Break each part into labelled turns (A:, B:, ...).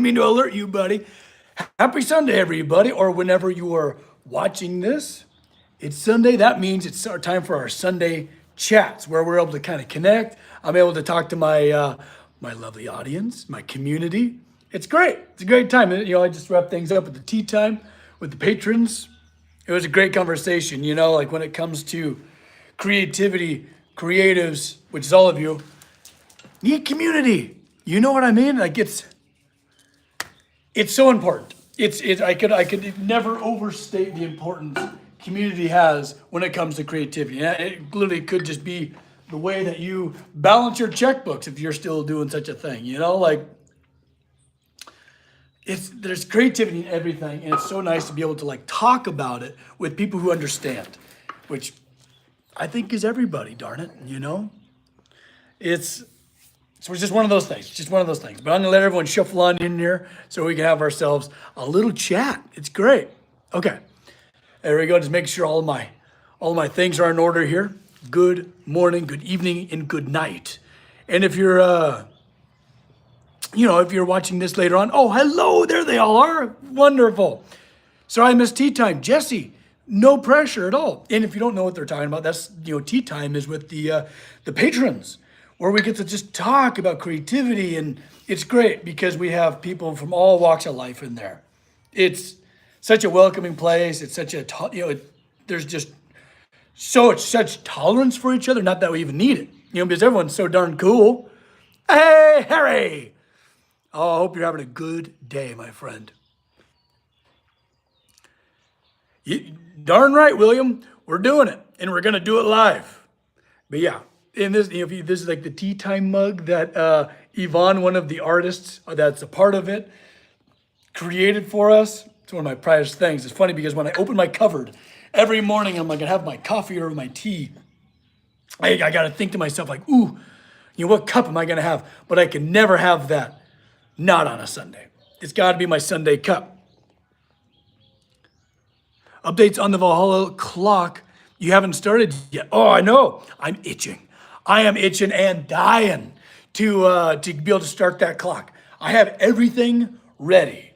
A: mean to alert you, buddy. Happy Sunday, everybody, or whenever you are watching this. It's Sunday. That means it's our time for our Sunday chats, where we're able to kind of connect. I'm able to talk to my lovely audience, my community. It's great. It's a great time. I just wrap things up at the tea time with the patrons. It was a great conversation. Like when it comes to creativity, creatives, which is all of you, need community. You know what I mean? Like it's so important. I could never overstate the importance community has when it comes to creativity. And it literally could just be the way that you balance your checkbooks if you're still doing such a thing. Like there's creativity in everything, and it's so nice to be able to like talk about it with people who understand, which I think is everybody. Darn it, it's. So it's just one of those things, But I'm gonna let everyone shuffle on in here so we can have ourselves a little chat. It's great. Okay, there we go. Just make sure all of my things are in order here. Good morning, good evening, and good night. And if you're, if you're watching this later on, oh, hello, there they all are. Wonderful. Sorry I missed tea time, Jesse. No pressure at all. And if you don't know what they're talking about, that's tea time is with the patrons, where we get to just talk about creativity, and it's great because we have people from all walks of life in there. It's such a welcoming place. It's such a, there's just such tolerance for each other. Not that we even need it, because everyone's so darn cool. Hey, Harry. Oh, I hope you're having a good day, my friend. Darn right, William. We're doing it, and we're going to do it live. But yeah. And this, this is like the tea time mug that Yvonne, one of the artists that's a part of it, created for us. It's one of my prized things. It's funny because when I open my cupboard every morning, I'm like, I have my coffee or my tea. I got to think to myself like, ooh, what cup am I going to have? But I can never have that not on a Sunday. It's got to be my Sunday cup. Updates on the Valhalla clock. You haven't started yet. Oh, I know. I'm itching. I am itching and dying to be able to start that clock. I have everything ready,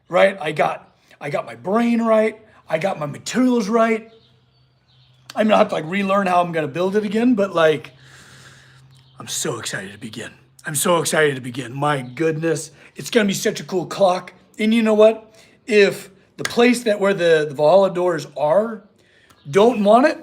A: right? I got my brain right. I got my materials right. I'm gonna have to like relearn how I'm gonna build it again, but like, I'm so excited to begin. My goodness, it's gonna be such a cool clock. And you know what? If the place where the Valhalla doors are don't want it,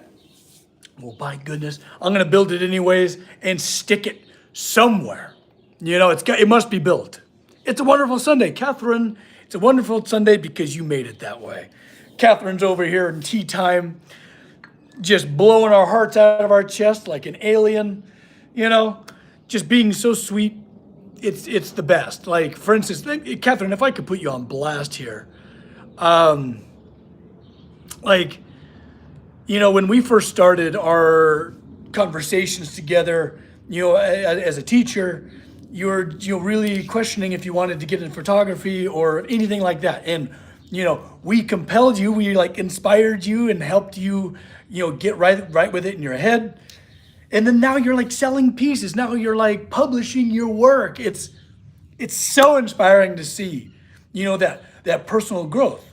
A: well, by goodness, I'm gonna build it anyways and stick it somewhere. It must be built. It's a wonderful Sunday, Catherine. It's a wonderful Sunday because you made it that way. Catherine's over here in tea time, just blowing our hearts out of our chest like an alien. Just being so sweet. It's the best. Like for instance, Catherine, if I could put you on blast here, when we first started our conversations together, as a teacher, you were really questioning if you wanted to get into photography or anything like that. And, we compelled you, we like inspired you and helped you, get right with it in your head. And then now you're like selling pieces. Now you're like publishing your work. It's so inspiring to see, that personal growth.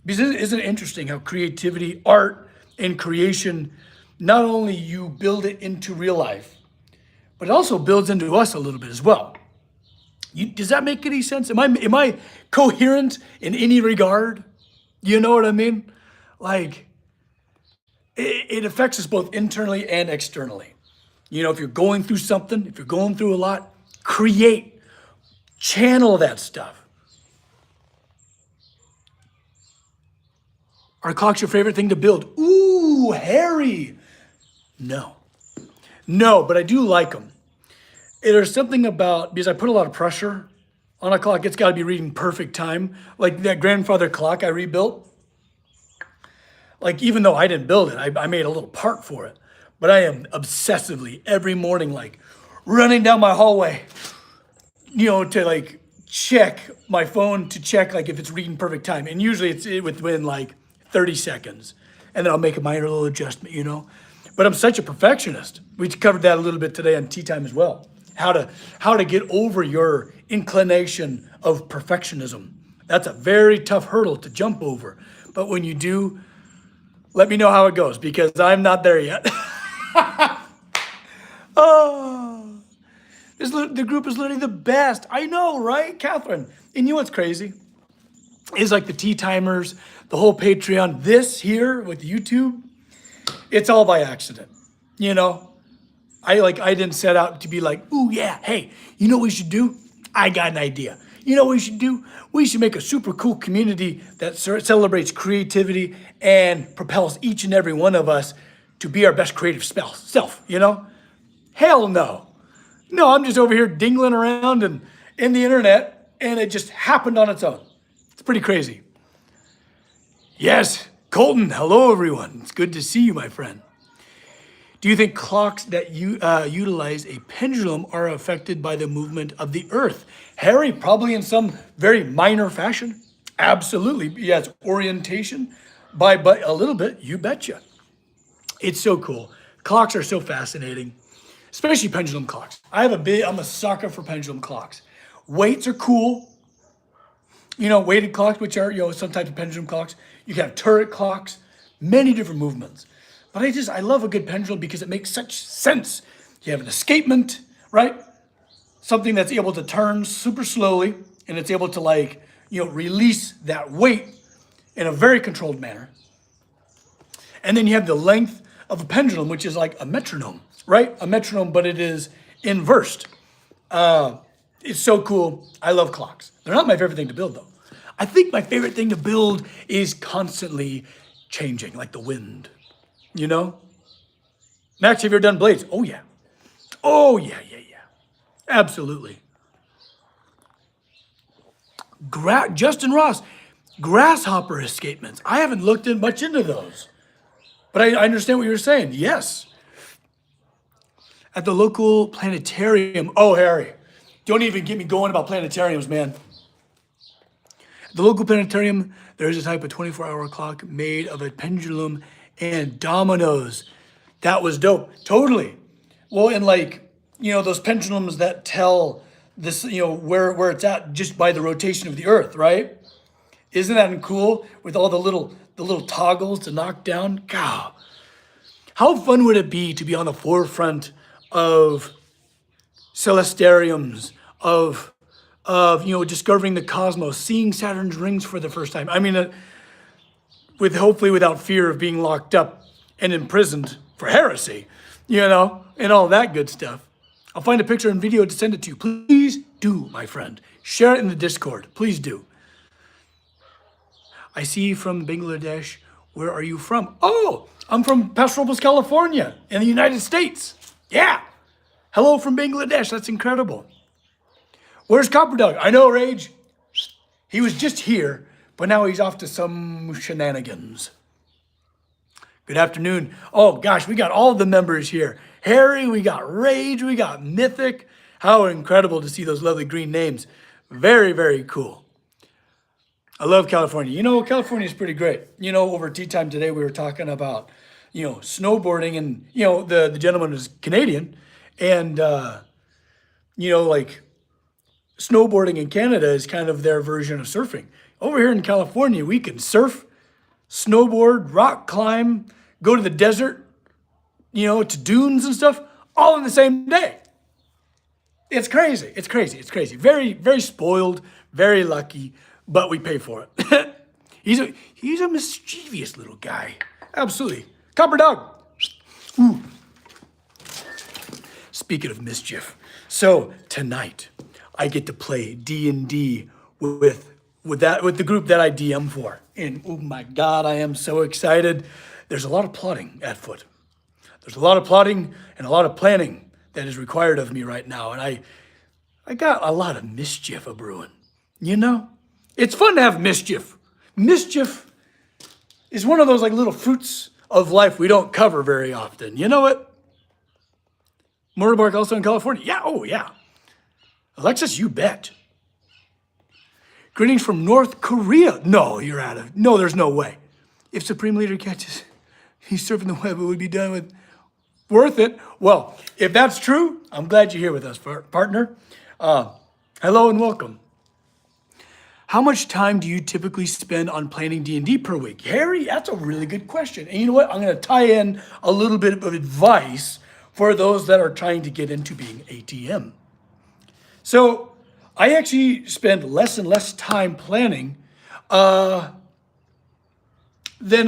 A: Because isn't it interesting how creativity, art, and creation, not only you build it into real life, but it also builds into us a little bit as well. Does that make any sense? Am I coherent in any regard? You know what I mean? Like, it affects us both internally and externally. If you're going through something, if you're going through a lot, channel that stuff. Are clocks your favorite thing to build? Ooh, Harry. No, but I do like them. There's something about, because I put a lot of pressure on a clock, it's got to be reading perfect time. Like that grandfather clock I rebuilt. Like even though I didn't build it, I made a little part for it. But I am obsessively every morning, like running down my hallway, to like check my phone to check like if it's reading perfect time. And usually it's within like 30 seconds. And then I'll make a minor little adjustment, But I'm such a perfectionist. We covered that a little bit today on Tea Time as well. How to get over your inclination of perfectionism. That's a very tough hurdle to jump over. But when you do, let me know how it goes because I'm not there yet. Oh, the group is literally the best. I know, right, Catherine? And you know what's crazy? Is like the tea timers, the whole Patreon, this here with YouTube, it's all by accident. You know, I didn't set out to be like, ooh yeah, hey, you know what we should do? I got an idea. You know what we should do? We should make a super cool community that celebrates creativity and propels each and every one of us to be our best creative self, you know? Hell no. No, I'm just over here dingling around and in the internet and it just happened on its own. It's pretty crazy. Yes, Colton, hello everyone. It's good to see you, my friend. Do you think clocks that utilize a pendulum are affected by the movement of the earth? Harry, probably in some very minor fashion. Absolutely. Yes, orientation by a little bit, you betcha. It's so cool. Clocks are so fascinating, especially pendulum clocks. I'm a sucker for pendulum clocks. Weights are cool. You know, weighted clocks, which are, some type of pendulum clocks. You can have turret clocks, many different movements. But I love a good pendulum because it makes such sense. You have an escapement, right? Something that's able to turn super slowly and it's able to release that weight in a very controlled manner. And then you have the length of a pendulum, which is like a metronome, right? A metronome, but it is inversed. It's so cool. I love clocks. They're not my favorite thing to build though. I think my favorite thing to build is constantly changing, like the wind. You know? Max, have you ever done blades? Oh, yeah. Oh, yeah. Absolutely. Justin Ross, grasshopper escapements. I haven't looked much into those. But I understand what you're saying. Yes. At the local planetarium. Oh, Harry, don't even get me going about planetariums, man. At the local planetarium, there is a type of 24-hour clock made of a pendulum and dominoes. That was dope. Totally. Well, and those pendulums that tell this, where it's at just by the rotation of the earth, right? Isn't that cool? With all the little toggles to knock down. God, how fun would it be to be on the forefront of celestariums, of discovering the cosmos, seeing Saturn's rings for the first time. I mean, hopefully without fear of being locked up and imprisoned for heresy, and all that good stuff. I'll find a picture and video to send it to you. Please do, my friend. Share it in the Discord. Please do. I see you from Bangladesh. Where are you from? Oh, I'm from Paso Robles, California, in the United States. Yeah. Hello from Bangladesh. That's incredible. Where's Copper Dog? I know, Rage. He was just here, but now he's off to some shenanigans. Good afternoon. Oh, gosh, we got all the members here. Harry, we got Rage, we got Mythic. How incredible to see those lovely green names. Very, very cool. I love California. California is pretty great. Over tea time today, we were talking about, snowboarding and, the gentleman is Canadian. And, snowboarding in Canada is kind of their version of surfing. Over here in California, we can surf, snowboard, rock climb, go to the desert, to dunes and stuff, all in the same day. It's crazy. It's crazy. It's crazy. Very, very spoiled, very lucky, but we pay for it. He's a mischievous little guy. Absolutely. Copper Dog. Ooh. Speaking of mischief, so tonight I get to play D&D with the group that I DM for. And oh my God, I am so excited. There's a lot of plotting at foot. There's a lot of plotting and a lot of planning that is required of me right now. And I got a lot of mischief a-brewing. It's fun to have mischief. Mischief is one of those little fruits of life we don't cover very often. You know what? Motorbark also in California. Yeah, oh yeah. Alexis, you bet. Greetings from North Korea. No, no, there's no way. If Supreme Leader catches, he's surfing the web, it would be done with worth it. Well, if that's true, I'm glad you're here with us, partner. Hello and welcome. How much time do you typically spend on planning D&D per week? Harry, that's a really good question. And you know what? I'm going to tie in a little bit of advice for those that are trying to get into being ATM. So I actually spend less and less time planning than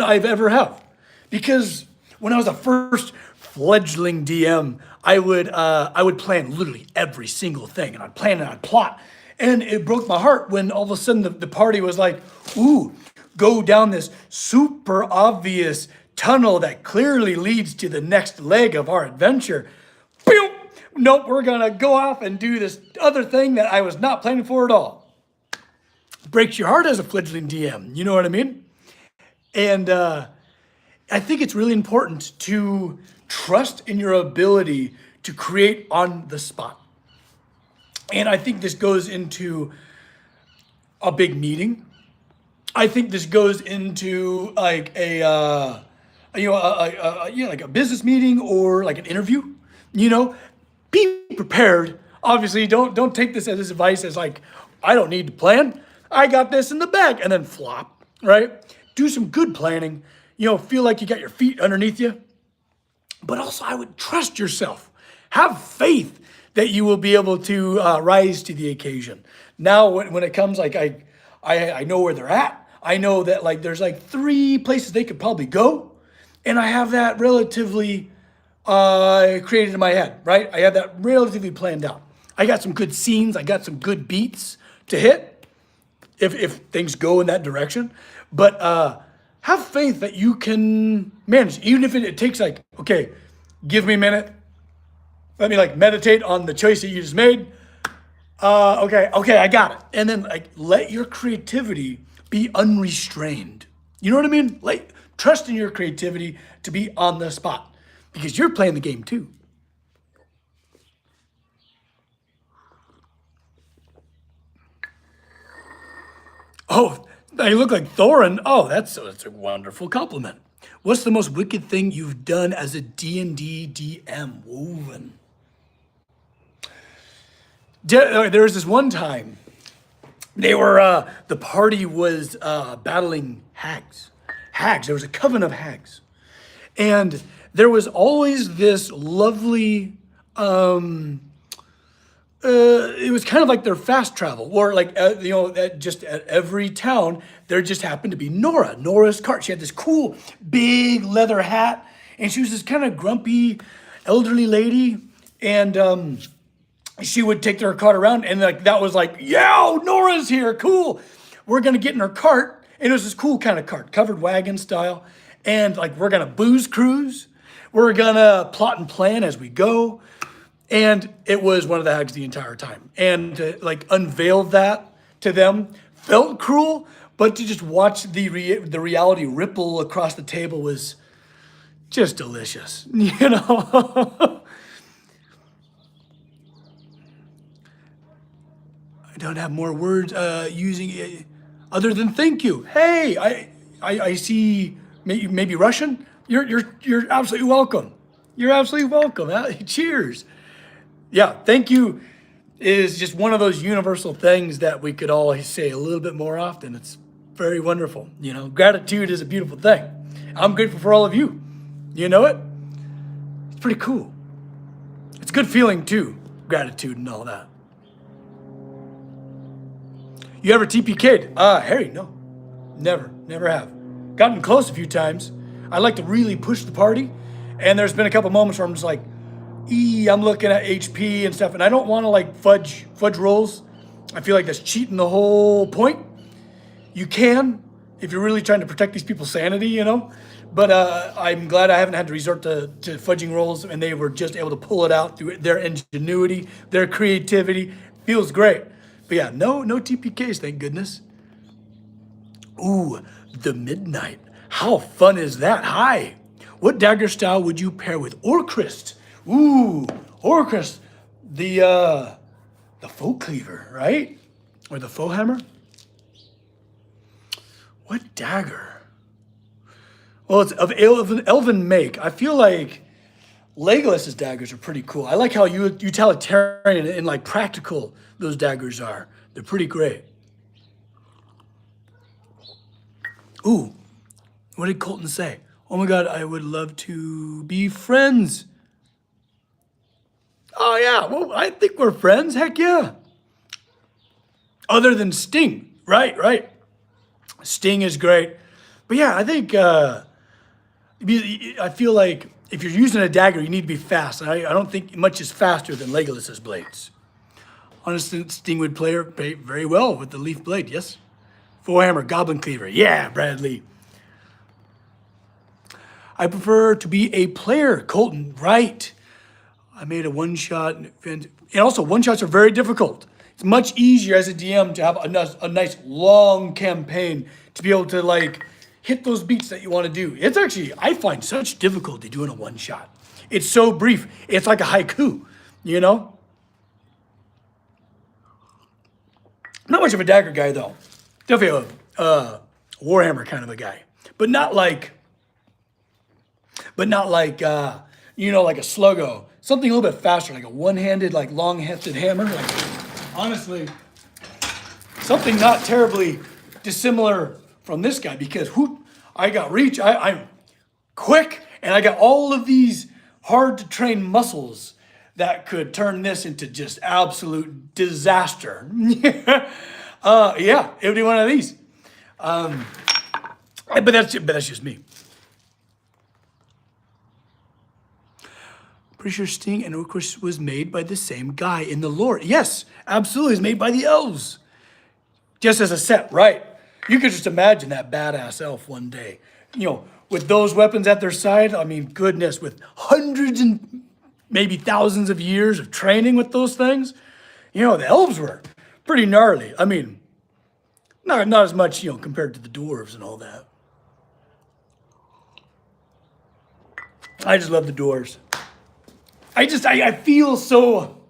A: I've ever have. Because when I was a first fledgling DM, I would plan literally every single thing, and I'd plan and I'd plot. And it broke my heart when all of a sudden the party was like, ooh, go down this super obvious tunnel that clearly leads to the next leg of our adventure. Pew! Nope, we're gonna go off and do this other thing that I was not planning for at all. Breaks your heart as a fledgling DM, you know what I mean? And I think it's really important to trust in your ability to create on the spot. And I think this goes into a big meeting. I think this goes into like like a business meeting or like an interview. You know, be prepared. Obviously, don't take this as advice as like I don't need to plan. I got this in the bag, and then flop. Right? Do some good planning. Feel like you got your feet underneath you. But also, I would trust yourself. Have faith that you will be able to rise to the occasion. Now, when it comes, like I know where they're at. I know that like there's like 3 places they could probably go, and I have that relatively created in my head. Right? I have that relatively planned out. I got some good scenes. I got some good beats to hit if things go in that direction. But have faith that you can manage, even if it takes like, okay, give me a minute. Let me like meditate on the choice that you just made. Okay, I got it. And then like let your creativity be unrestrained. You know what I mean? Like trust in your creativity to be on the spot because you're playing the game too. Oh, you look like Thorin. Oh, that's a wonderful compliment. What's the most wicked thing you've done as a D&D DM? Woven. There was this one time the party was battling hags. Hags. There was a coven of hags, and there was always this lovely. It was kind of like their fast travel, or like just at every town there just happened to be Nora's cart. She had this cool big leather hat, and she was this kind of grumpy elderly lady, and she would take their cart around, and like that was like, yo, Nora's here, cool. We're gonna get in her cart, and it was this cool kind of cart, covered wagon style, and like we're gonna booze cruise, we're gonna plot and plan as we go. And it was one of the hags the entire time. And to like unveil that to them felt cruel, but to just watch the reality ripple across the table was just delicious, you know? I don't have more words using it other than thank you. Hey, I see maybe Russian. You're absolutely welcome. You're absolutely welcome. Cheers. Yeah, thank you is just one of those universal things that we could all say a little bit more often. It's very wonderful. Gratitude is a beautiful thing. I'm grateful for all of you. You know it? It's pretty cool. It's a good feeling too, gratitude and all that. You ever TPK'd? Harry, no. Never have. Gotten close a few times. I like to really push the party, and there's been a couple moments where I'm just like, I'm looking at HP and stuff, and I don't want to like fudge rolls. I feel like that's cheating the whole point. You can, if you're really trying to protect these people's sanity, But I'm glad I haven't had to resort to fudging rolls, and they were just able to pull it out through their ingenuity, their creativity. Feels great. But yeah, no TPKs, thank goodness. Ooh, the midnight. How fun is that? Hi. What dagger style would you pair with Orcrist? Ooh, Orcrist, the faux cleaver, right? Or the faux hammer? What dagger? Well, it's of elven make. I feel like Legolas's daggers are pretty cool. I like how utilitarian and like practical those daggers are. They're pretty great. Ooh, what did Colton say? Oh my God, I would love to be friends. Oh yeah, well, I think we're friends. Heck yeah. Other than Sting, right, right. Sting is great. But yeah, I think, I feel like if you're using a dagger, you need to be fast. And I don't think much is faster than Legolas's blades. Honestly, Sting would play very well with the leaf blade, yes? Forehammer, Goblin Cleaver. Yeah, Bradley. I prefer to be a player, Colton. Right. I made a one-shot. And also, one-shots are very difficult. It's much easier as a DM to have a nice long campaign to be able to, like, hit those beats that you want to do. It's actually, I find such difficulty doing a one-shot. It's so brief. It's like a haiku, you know? Not much of a dagger guy, though. Definitely a Warhammer kind of a guy. But not like, like a Sluggo. Something a little bit faster, like a one-handed, like long-hefted hammer. Like, honestly, something not terribly dissimilar from this guy, because I got reach, I'm quick, and I got all of these hard-to-train muscles that could turn this into just absolute disaster. Yeah, it would be one of these. But that's just me. Pretty sure Sting and Orcus was made by the same guy in the lore. Yes, absolutely, it's made by the elves. Just as a set, right? You could just imagine that badass elf one day. With those weapons at their side, I mean, goodness, with hundreds and maybe thousands of years of training with those things, the elves were pretty gnarly. I mean, not as much, compared to the dwarves and all that. I just love the dwarves. I feel so,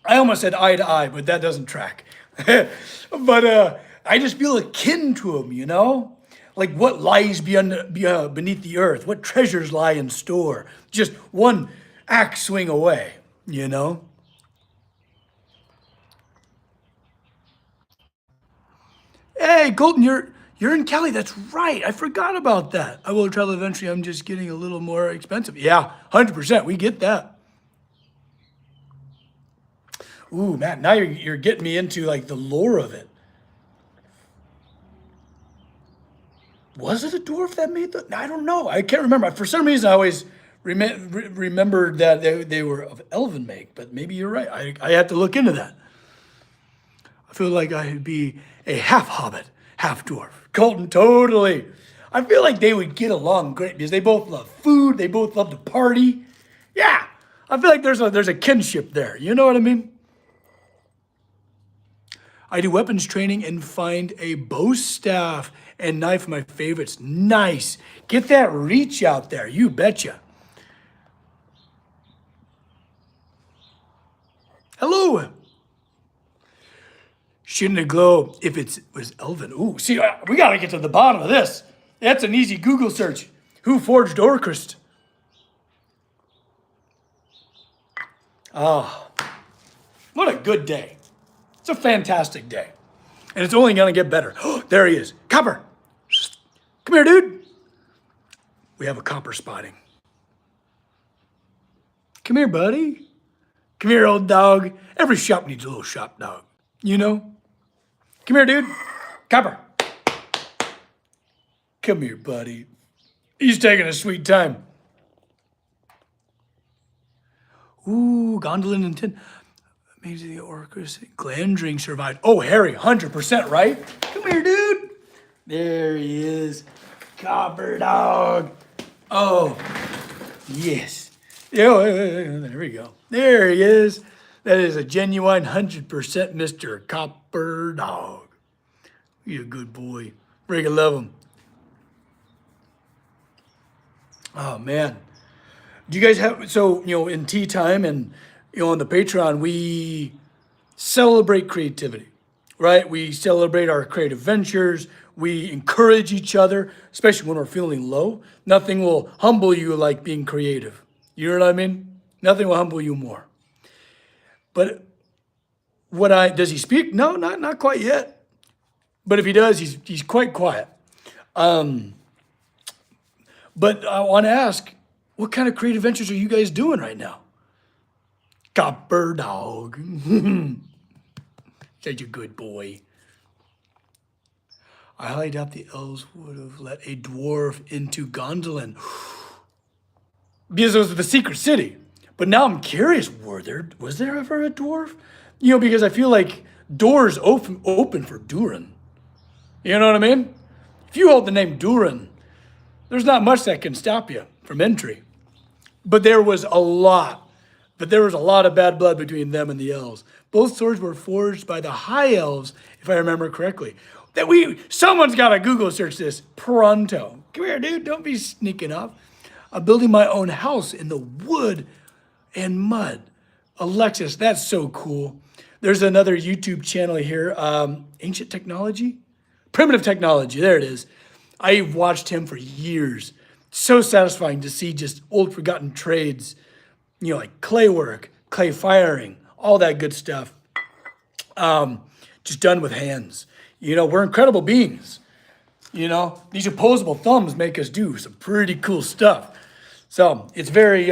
A: I almost said eye to eye, but that doesn't track. But I just feel akin to them, Like what lies beneath the earth, what treasures lie in store. Just one axe swing away, Hey, Colton, you're in Cali. That's right. I forgot about that. I will travel eventually. I'm just getting a little more expensive. Yeah, 100%. We get that. Ooh, Matt, now you're getting me into like the lore of it. Was it a dwarf that made the? I don't know. I can't remember. For some reason, I always remembered that they were of elven make, but maybe you're right. I have to look into that. I feel like I'd be a half hobbit, half dwarf. Colton, totally. I feel like they would get along great because they both love food. They both love to party. Yeah, I feel like there's a kinship there. You know what I mean? I do weapons training and find a bow staff and knife, my favorites. Nice. Get that reach out there. You betcha. Hello. Shouldn't it glow if it was elven? Ooh, see, we got to get to the bottom of this. That's an easy Google search. Who forged Orcust? Oh, what a good day. It's a fantastic day. And it's only going to get better. There he is. Copper. Come here, dude. We have a copper spotting. Come here, buddy. Come here, old dog. Every shop needs a little shop dog. Come here, dude. Copper. Come here, buddy. He's taking a sweet time. Ooh, Gondolin and Tin. Maybe the Orcus. Glandring survived. Oh, Harry, 100%, right? Come here, dude. There he is. Copper dog. Oh, yes. There we go. There he is. That is a genuine 100% Mr. Copper dog. You're a good boy. Freaking love him. Oh, man. Do you guys have, so, in tea time and, on the Patreon, we celebrate creativity, right? We celebrate our creative ventures. We encourage each other, especially when we're feeling low. Nothing will humble you like being creative, You know what I mean? Nothing will humble you more. But does he speak? No, not quite yet. But if he does, he's quite quiet. But I want to ask, what kind of creative ventures are you guys doing right now? Copper dog. Such a good boy. I highly doubt the elves would have let a dwarf into Gondolin because it was the secret city. But now I'm curious, was there ever a dwarf? You know, because I feel like doors open for Durin. You know what I mean? If you hold the name Durin, there's not much that can stop you from entry. But there was a lot of bad blood between them and the elves. Both swords were forged by the high elves, if I remember correctly. Someone's got to Google search this pronto. Come here, dude. Don't be sneaking off. I'm building my own house in the wood and mud. Alexis, that's so cool. There's another YouTube channel here, Ancient Technology? Primitive Technology, there it is. I've watched him for years. So satisfying to see just old forgotten trades, you know, like clay work, clay firing, all that good stuff. Just done with hands. You know, we're incredible beings. You know, these opposable thumbs make us do some pretty cool stuff. So it's very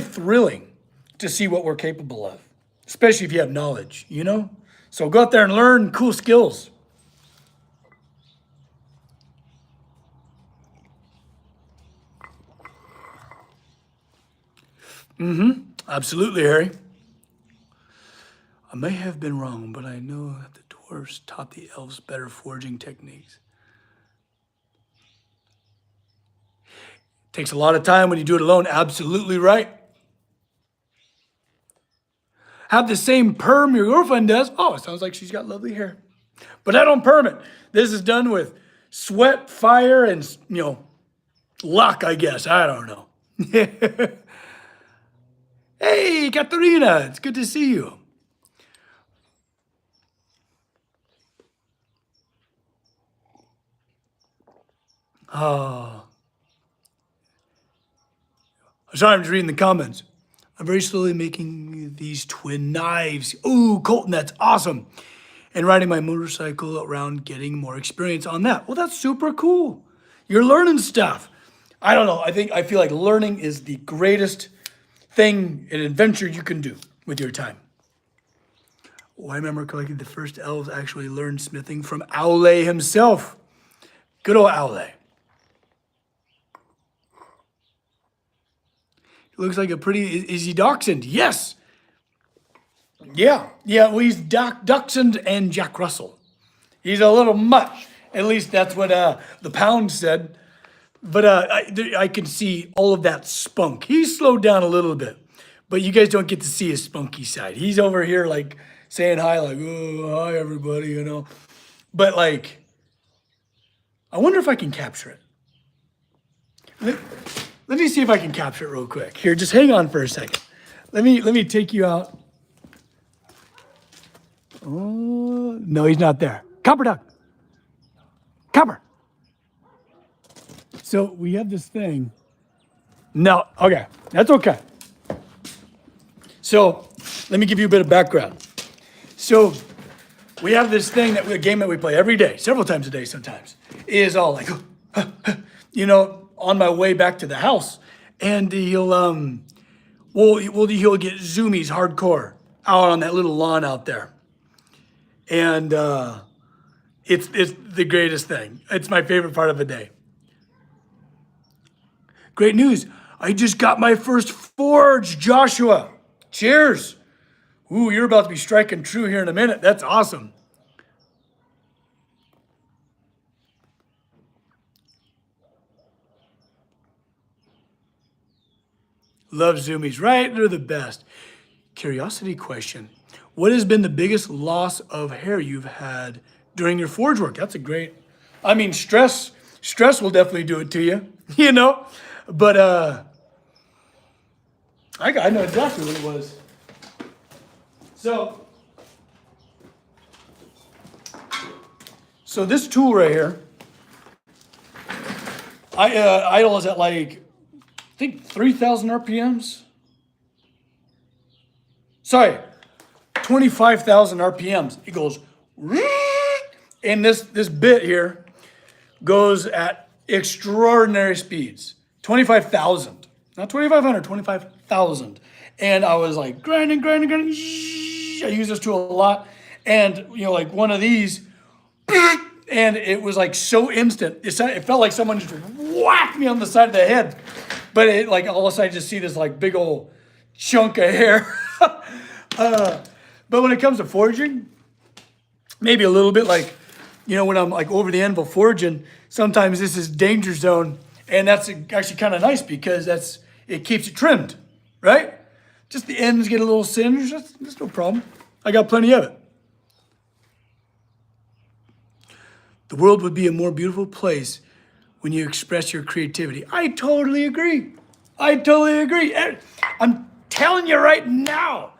A: thrilling to see what we're capable of, especially if you have knowledge, you know? So go out there and learn cool skills. Absolutely, Harry. I may have been wrong, but I know that the dwarves taught the elves better forging techniques. Takes a lot of time when you do it alone. Absolutely right. Have the same perm your girlfriend does. Oh, it sounds like she's got lovely hair. But I don't perm it. This is done with sweat, fire, and, you know, luck, I guess. I don't know. Hey, Katerina, it's good to see you. Oh. Sorry, I'm just reading the comments. I'm very slowly making these twin knives. Ooh, Colton, that's awesome. And riding my motorcycle around, getting more experience on that. Well, that's super cool. You're learning stuff. I don't know. I feel like learning is the greatest thing, an adventure you can do with your time. Oh, I remember correctly, the first elves actually learned smithing from Aule himself. Good old Aule. Looks like a pretty, is he dachshund? Yes. Yeah, well, he's dachshund and Jack Russell. He's a little much. At least that's what the pound said. But I can see all of that spunk. He's slowed down a little bit, but you guys don't get to see his spunky side. He's over here like saying hi, like, oh, hi, everybody, you know. But like, I wonder if I can capture it. Let me see if I can capture it real quick. Here, just hang on for a second. Let me take you out. Oh, no, he's not there. Copper duck. Copper. So we have this thing. No, okay, that's okay. So let me give you a bit of background. So we have this thing a game that we play every day, several times a day sometimes, is all like, you know, on my way back to the house, and he'll get zoomies hardcore out on that little lawn out there, and it's the greatest thing. It's my favorite part of the day. Great news! I just got my first forge, Joshua. Cheers! Ooh, you're about to be striking true here in a minute. That's awesome. Love zoomies, right? They're the best. Curiosity question. What has been the biggest loss of hair you've had during your forge work? That's a great, I mean, stress will definitely do it to you, you know? But I know exactly what it was. So this tool right here, I idle is at like think 3,000 RPMs. Sorry, 25,000 RPMs. It goes, and this bit here goes at extraordinary speeds. 25,000, not 2,500, 25,000. And I was like grinding. I use this tool a lot. And, you know, like one of these, and it was like so instant. It felt like someone just whacked me on the side of the head. But it, like, all of a sudden I just see this like big old chunk of hair. But when it comes to forging, maybe a little bit like, you know, when I'm like over the anvil forging, sometimes this is danger zone. And that's actually kind of nice because it keeps it trimmed, right? Just the ends get a little singed. That's no problem. I got plenty of it. The world would be a more beautiful place when you express your creativity. I totally agree. I'm telling you right now,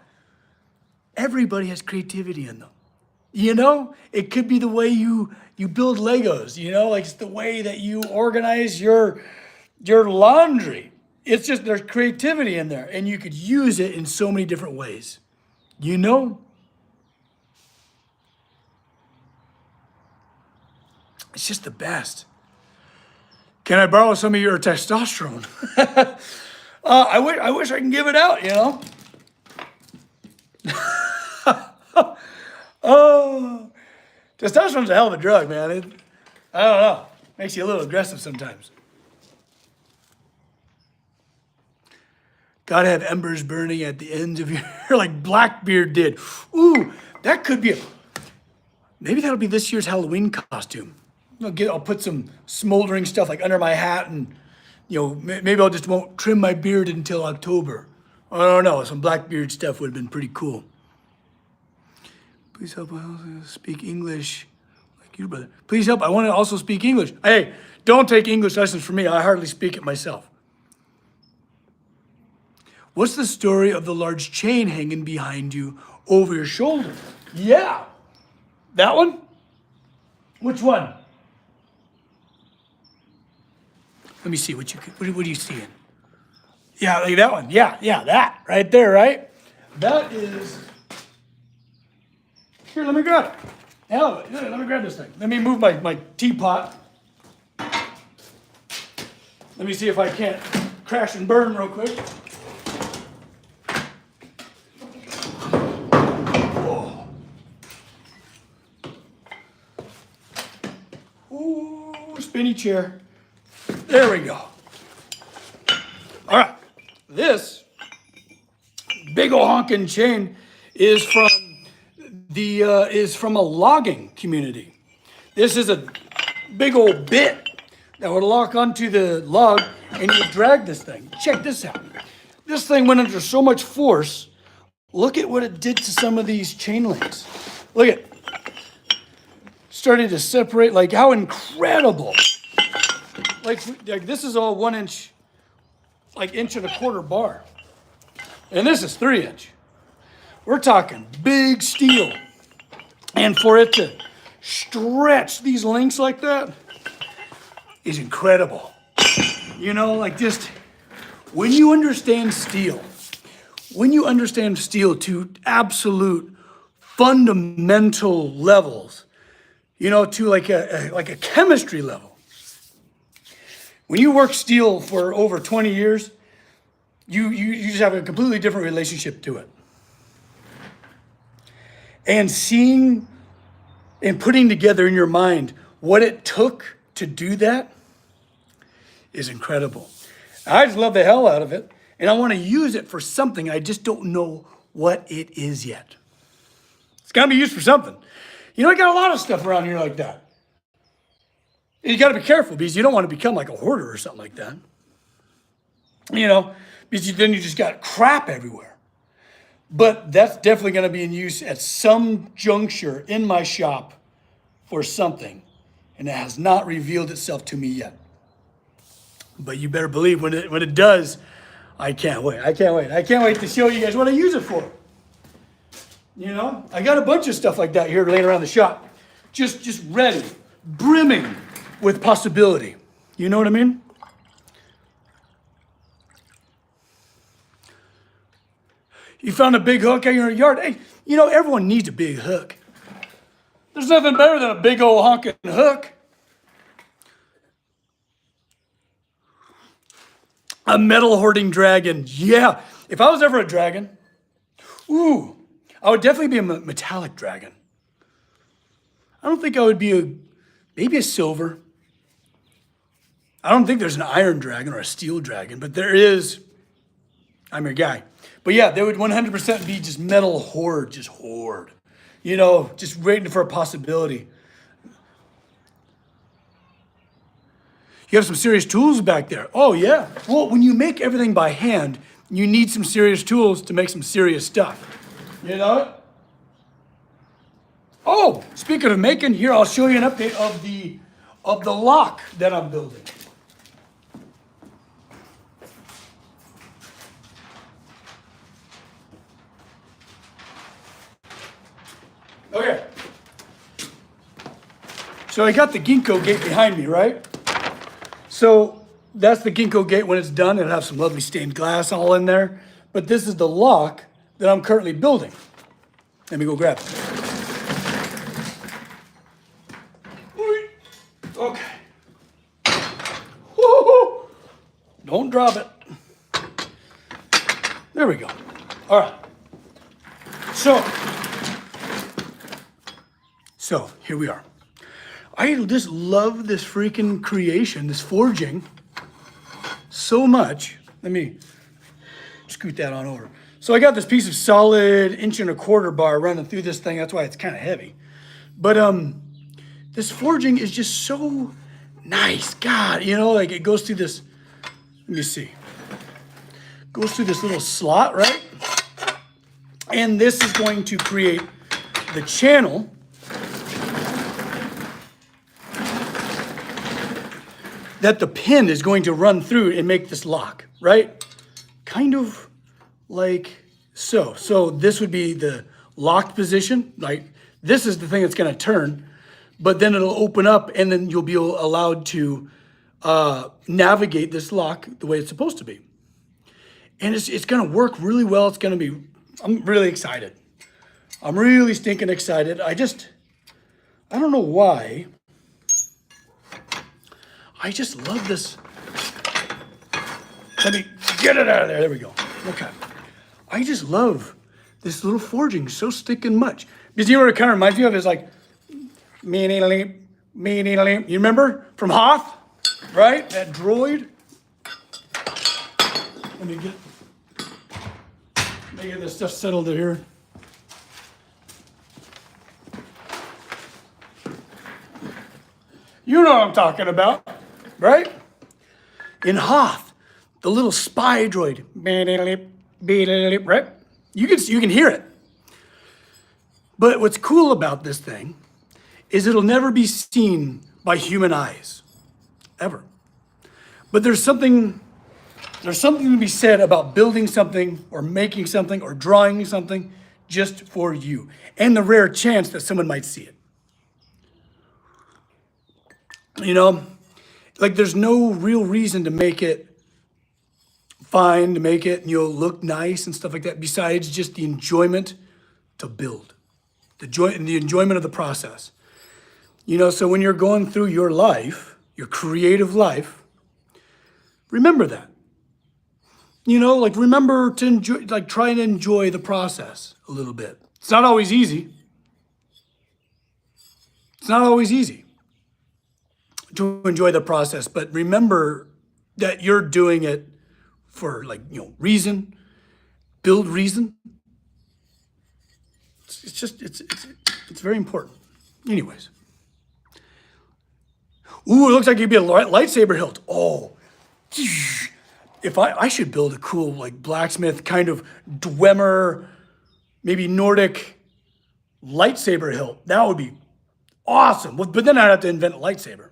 A: everybody has creativity in them. You know, it could be the way you build Legos, you know, like it's the way that you organize your laundry. It's just there's creativity in there and you could use it in so many different ways. You know? It's just the best. Can I borrow some of your testosterone? I wish I can give it out, you know? Oh, testosterone's a hell of a drug, man. I don't know. Makes you a little aggressive sometimes. Gotta have embers burning at the ends of your hair like Blackbeard did. Ooh, that could be maybe that'll be this year's Halloween costume. I'll put some smoldering stuff like under my hat and, you know, maybe I'll just won't trim my beard until October. I don't know. Some Blackbeard stuff would have been pretty cool. Please help. I also speak English like you, brother. Please help. I want to also speak English. Hey, don't take English lessons from me. I hardly speak it myself. What's the story of the large chain hanging behind you over your shoulder? Yeah. That one? Which one? Let me see what are you seeing? Yeah, like that one. Yeah, that right there, right? That is. Here, let me grab it. Hell, let me grab this thing. Let me move my teapot. Let me see if I can't crash and burn real quick. Whoa. Ooh, spinny chair. There we go. All right, this big ol' honking chain is from a logging community. This is a big old bit that would lock onto the log and you would drag this thing. Check this out. This thing went under so much force. Look at what it did to some of these chain links. Look at it. Started to separate, like how incredible. Like this is all 1 inch, like 1.25 inch bar. And this is 3 inch. We're talking big steel. And for it to stretch these links like that is incredible. You know, like just when you understand steel to absolute fundamental levels, you know, to like a chemistry level. When you work steel for over 20 years, you just have a completely different relationship to it. And seeing and putting together in your mind what it took to do that is incredible. I just love the hell out of it, and I want to use it for something. I just don't know what it is yet. It's got to be used for something. You know, I got a lot of stuff around here like that. You got to be careful because you don't want to become like a hoarder or something like that. You know, because then you just got crap everywhere. But that's definitely going to be in use at some juncture in my shop for something. And it has not revealed itself to me yet. But you better believe when it does, I can't wait. I can't wait to show you guys what I use it for. You know, I got a bunch of stuff like that here laying around the shop. Just ready, brimming with possibility. You know what I mean? You found a big hook in your yard. Hey, you know, everyone needs a big hook. There's nothing better than a big old honking hook. A metal hoarding dragon. Yeah. If I was ever a dragon, ooh, I would definitely be a metallic dragon. I don't think I would be maybe a silver. I don't think there's an iron dragon or a steel dragon, but there is. I'm your guy. But yeah, they would 100% be just metal hoard, just hoard. You know, just waiting for a possibility. You have some serious tools back there. Oh, yeah. Well, when you make everything by hand, you need some serious tools to make some serious stuff. You know it? Oh, speaking of making, here, I'll show you an update of the lock that I'm building. Okay. So I got the ginkgo gate behind me, right? So that's the ginkgo gate when it's done. It'll have some lovely stained glass all in there. But this is the lock that I'm currently building. Let me go grab it. Okay. Woo-hoo. Don't drop it. There we go. All right. So here we are. I just love this freaking creation, this forging, so much. Let me scoot that on over. So I got this piece of solid 1.25" bar running through this thing. That's why it's kind of heavy. But this forging is just so nice. God, you know, like it goes through this, let me see. Goes through this little slot, right? And this is going to create the channel that the pin is going to run through and make this lock, right? Kind of like so. So this would be the locked position. Like this is the thing that's gonna turn, but then it'll open up and then you'll be allowed to navigate this lock the way it's supposed to be. And it's gonna work really well. It's gonna be, I'm really excited. I'm really stinking excited. I don't know why. I just love this. Let me get it out of there. There we go. Okay. I just love this little forging so stinking much. Because you know what it kind of reminds me of is like, you remember from Hoth, right? That droid. Let me get this stuff settled in here. You know what I'm talking about, right? In Hoth, the little spy droid, right? You can hear it. But what's cool about this thing is it'll never be seen by human eyes, ever. But there's something to be said about building something or making something or drawing something just for you and the rare chance that someone might see it. You know, like there's no real reason to make it fine, to make it, look nice and stuff like that, besides just the enjoyment to build, the enjoyment of the process. You know, so when you're going through your life, your creative life, remember that. You know, like remember to enjoy, like try and enjoy the process a little bit. It's not always easy. It's not always easy to enjoy the process, but remember that you're doing it for reason, build reason. It's very important. Anyways. Ooh, it looks like you'd be a lightsaber hilt. Oh, if I should build a cool blacksmith kind of Dwemer, maybe Nordic lightsaber hilt. That would be awesome. But then I'd have to invent a lightsaber.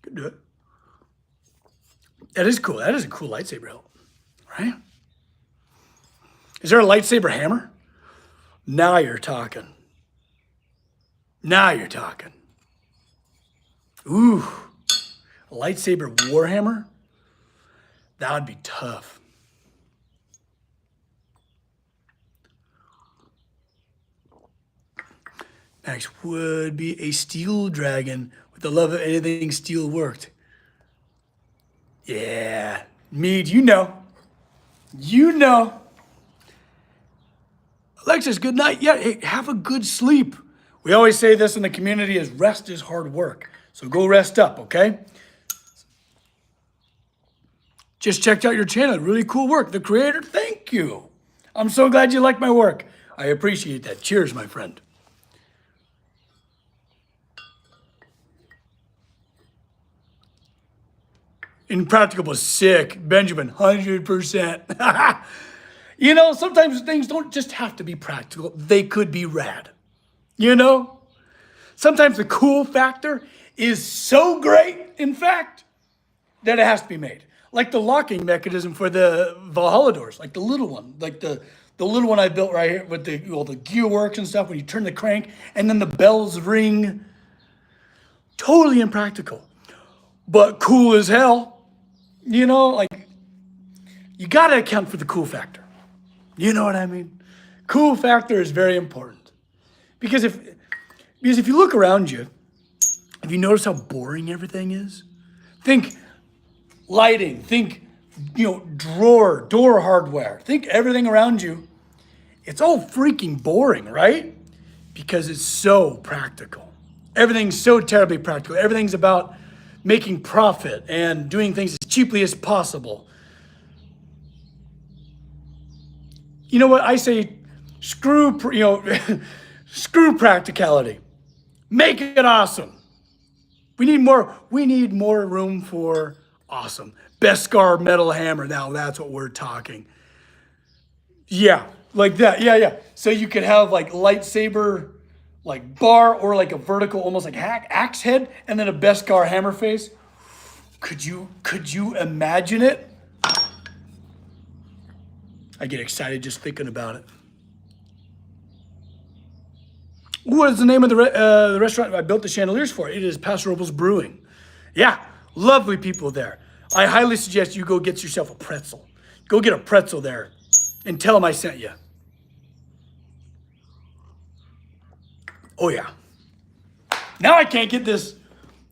A: Could do it. That is cool. That is a cool lightsaber hilt, right? Is there a lightsaber hammer? Now you're talking. Now you're talking. Ooh, a lightsaber warhammer? That would be tough. Max would be a steel dragon with the love of anything steel worked. Yeah, Mead, you know. You know. Alexis, good night. Yeah, hey, have a good sleep. We always say this in the community is rest is hard work. So go rest up, okay? Just checked out your channel. Really cool work. The creator, thank you. I'm so glad you like my work. I appreciate that. Cheers, my friend. Impracticable, sick. Benjamin, 100%. You know, sometimes things don't just have to be practical. They could be rad. You know? Sometimes the cool factor is so great, in fact, that it has to be made. Like the locking mechanism for the Valhalla doors, like the little one, like the little one I built right here with the gear works and stuff when you turn the crank and then the bells ring. Totally impractical, but cool as hell. You know, like you got to account for the cool factor. You know what I mean? Cool factor is very important because if you look around you, if you notice how boring everything is, think lighting, think, door hardware, think everything around you. It's all freaking boring, right? Because it's so practical. Everything's so terribly practical. Everything's about making profit and doing things as cheaply as possible. You know what? I say screw practicality. Make it awesome. We need more room for awesome. Beskar metal hammer. Now that's what we're talking. Yeah, like that. Yeah. So you could have like lightsaber, like bar, or like a vertical, almost like axe head, and then a Beskar hammer face. Could you imagine it? I get excited just thinking about it. What is the name of the restaurant I built the chandeliers for? It is Paso Robles Brewing. Yeah, lovely people there. I highly suggest you go get yourself a pretzel. Go get a pretzel there and tell them I sent you. Oh yeah. Now I can't get this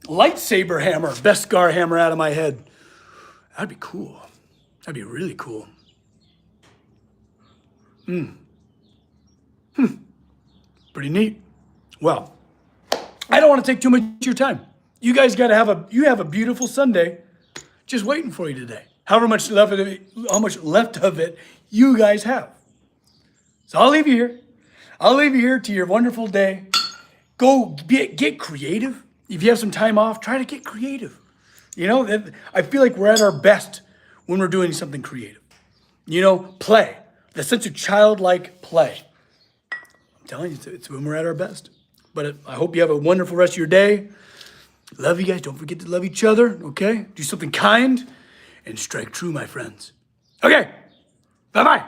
A: lightsaber hammer, Beskar hammer out of my head. That'd be cool. That'd be really cool. Pretty neat. Well, I don't want to take too much of your time. You guys got to have a beautiful Sunday just waiting for you today. However much left of it, how much left of it you guys have. So I'll leave you here. I'll leave you here to your wonderful day. Go get creative. If you have some time off, try to get creative. You know, I feel like we're at our best when we're doing something creative. You know, play. The sense of childlike play. I'm telling you, it's when we're at our best. But I hope you have a wonderful rest of your day. Love you guys. Don't forget to love each other, okay? Do something kind and strike true, my friends. Okay, bye-bye.